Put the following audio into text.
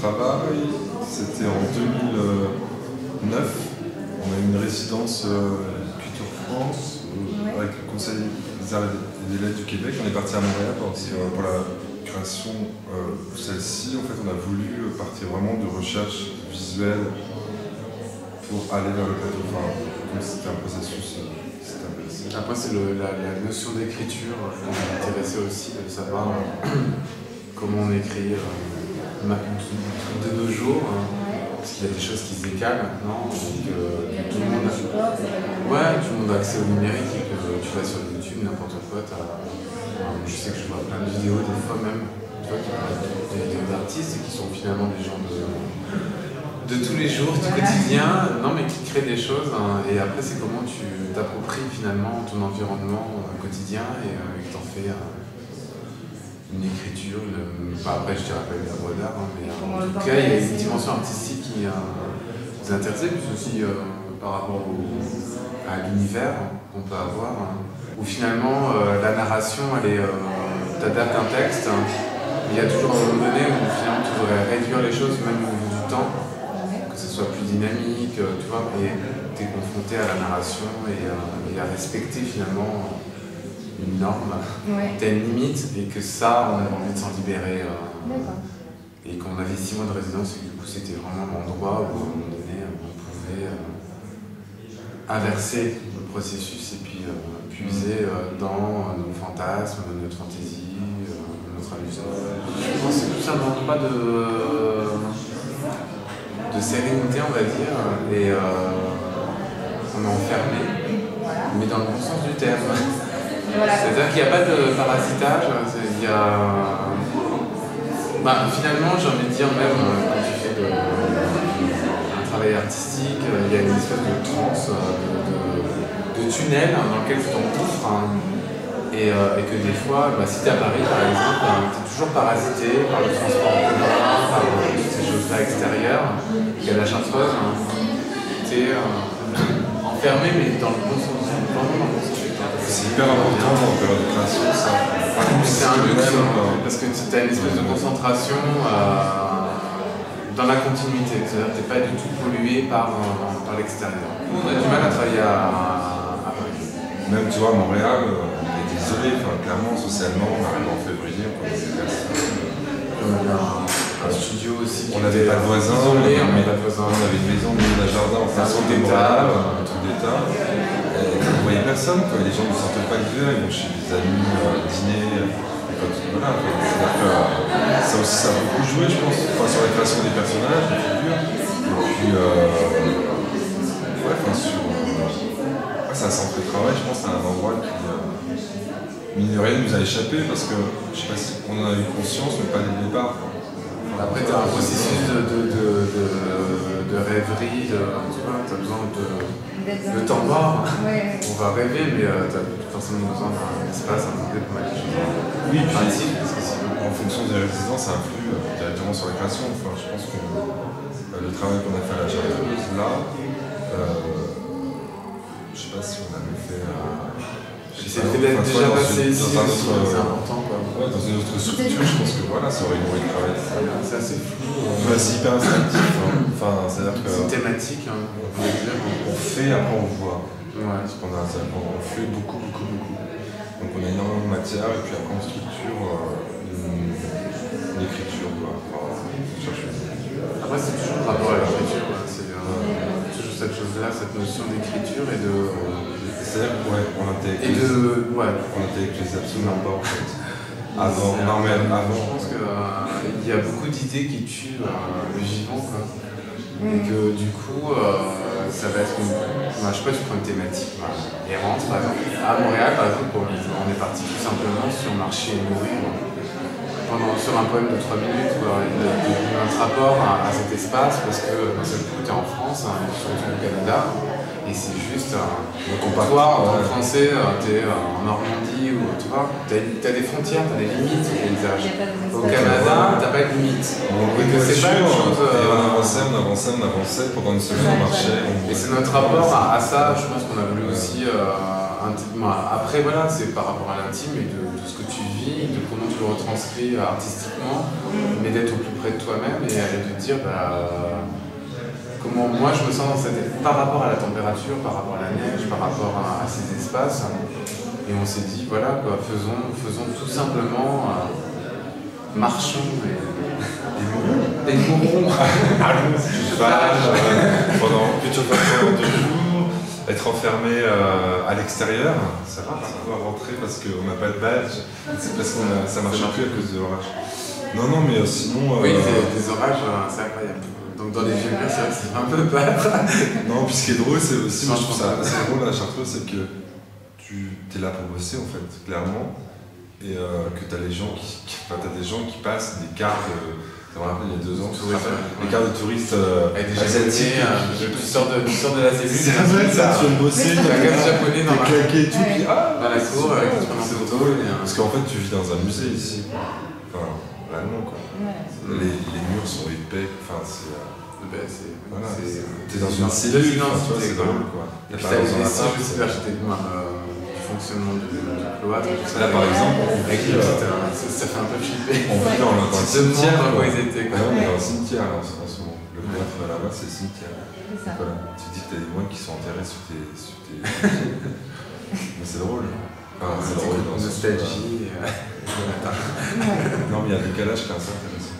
travail, c'était en 2009. On a eu une résidence Culture France avec le Conseil des arts et des lettres du Québec. On est parti à Montréal pour la création de celle-ci. En fait, on a voulu partir vraiment de recherche visuelle pour aller vers le plateau. Enfin, comme c'était un processus, c'était intéressant. Après, c'est la notion d'écriture qui m'intéressait aussi, de savoir comment on écrit de nos jours. Parce qu'il y a des choses qui se décalent maintenant, et que tout le monde a accès au numérique et que tu vas sur YouTube, n'importe quoi, je sais que je vois plein de vidéos, des fois même, tu vois, des artistes qui sont finalement des gens de tous les jours, du quotidien, non mais qui créent des choses, et après c'est comment tu t'appropries finalement ton environnement quotidien et que t'en fais une écriture, après je dirais pas une œuvre d'art, mais en tout cas il y a une dimension artistique qui vous intéresse, plus aussi par rapport à l'univers qu'on peut avoir, où finalement la narration, t'adaptes un texte, il y a toujours un moment donné où finalement tu voudrais réduire les choses même au niveau du temps, que ce soit plus dynamique, tu vois, et tu es confronté à la narration et à respecter finalement une norme, t'as une limite, et que ça, on avait envie de s'en libérer. Et qu'on avait 6 mois de résidence, et du coup, c'était vraiment l'endroit où, à un moment donné, on pouvait inverser le processus et puis puiser dans nos fantasmes, notre fantaisie, notre amusement. Je pense que c'est tout simplement pas de sérénité, on va dire, et on est enfermé, mais dans le bon sens du terme. C'est-à-dire qu'il n'y a pas de parasitage, finalement j'ai envie de dire, même quand tu fais un travail artistique, il y a une espèce de transe, de tunnel dans lequel tu t'engouffres, et que des fois, si tu es à Paris par exemple, tu es toujours parasité par le transport en commun, par toutes ces choses-là extérieures, et qu'à la Chartreuse, tu es enfermé, mais dans le bon sens, vraiment dans le bon sens. C'est hyper important en période de création, ça. C'est un luxe, parce que tu as une espèce de concentration dans la continuité, c'est-à-dire que tu n'es pas du tout pollué par l'extérieur. Nous, on a du mal à travailler à Paris. Même, tu vois, à Montréal, on est isolé, clairement, socialement, on arrive en février, on connaît des personnes. On avait un studio aussi. On n'avait pas de voisins, on avait une maison au milieu d'un jardin en face de Montréal, un truc d'état. On voyait personne, quoi. Les gens ne sortent pas l'hiver, ils vont chez des amis, dîner. Voilà, c'est-à-dire que ça aussi, ça a beaucoup joué, je pense, sur la création des personnages, des figures. Et puis, c'est un centre de travail, je pense, c'est un endroit qui, mine de rien, nous a échappé, parce que, je sais pas si on en a eu conscience, mais pas dès le départ. Après, tu as un processus de rêverie, tu vois, tu as besoin de temps mort. On va rêver, mais tu as forcément besoin d'un espace, un peu pour mettre les choses oui, pratique, parce que en fonction des résidences, ça influe directement sur la création. Enfin, je pense que le travail qu'on a fait à la Chartreuse, là, je sais pas si on avait fait. C'était déjà passé ici, c'est important, quoi. Ouais, dans une autre structure, je pense que voilà, ça aurait nourri le travail. C'est assez flou. C'est hyper instinctif. Enfin, c'est-à-dire que. C'est thématique, on peut dire. On fait, après on voit. Ouais. Parce qu'on on fait beaucoup. Donc on a énormément de matière, et puis après on structure une écriture, quoi. Enfin, on cherche une écriture. Après, c'est toujours le rapport à l'écriture, c'est toujours cette chose-là, cette notion d'écriture et de. C'est-à-dire qu'on intellectualise. On intellectualise absolument pas, en fait. Avant. Je pense qu'il y a beaucoup d'idées qui tuent le vivant, quoi. Et que du coup, ça va être je sais pas, tu prends une thématique errante, par exemple. À Montréal, par exemple, on est parti tout simplement sur Marcher et Mourir, sur un poème de 3 minutes, il y a un rapport à cet espace, parce que d'un seul coup, tu es en France, surtout au Canada. Et c'est juste toi, en tant que Français, t'es en Normandie, ou tu vois, t'as des frontières, t'as des limites au paysage. Au Canada, t'as pas de limites. Et que c'est pas une chose. Et on avançait, pendant une semaine on marchait. Et c'est notre rapport à ça, je pense qu'on a voulu aussi après, voilà, c'est par rapport à l'intime et de ce que tu vis, de comment tu le retranscris artistiquement, mais d'être au plus près de toi-même et de te dire comment moi je me sens dans cette par rapport à la température, par rapport à la neige, par rapport à ces espaces. Et on s'est dit, voilà, quoi, faisons tout simplement, marchons et mourons. Allons, pendant plutôt 2 jours, être enfermé à l'extérieur, ça va pas pouvoir rentrer parce qu'on n'a pas de badge, c'est parce que ça marche plus à cause de l'orage. Non, mais sinon. Oui, des orages, c'est incroyable. Donc dans les vieux murs, c'est vrai que c'est un peu peur. Non, puis ce qui est drôle, c'est aussi, moi je trouve ça assez drôle à la Chartreuse, c'est que tu es là pour bosser en fait, clairement, et que tu as des gens qui passent des cartes. Ça me rappelle il y a 2 ans, les cartes de touristes asiatiques. Tu sors de la cellule, tu viens de bosser, tu as japonais dans claqué et tout, puis dans la cour, tu prends un photo. Parce qu'en fait, tu vis dans un musée ici. Enfin, vraiment quoi. Les murs sont épais, enfin c'est. Voilà, t'es dans une cellule, c'est drôle quoi. Et puis t'as les vestiges aussi de l'architecture, du fonctionnement du cloître. Là par exemple, ça fait un peu flipper. On vit dans le cimetière. Dans quoi ils étaient. On est dans le cimetière en ce moment. Le cloître là-bas, c'est le cimetière. Voilà. Tu dis que t'as des moines qui sont enterrés sur tes. Mais c'est drôle. Enfin, c'est drôle dans nostalgie. Non, mais il y a un décalage qui est assez intéressant.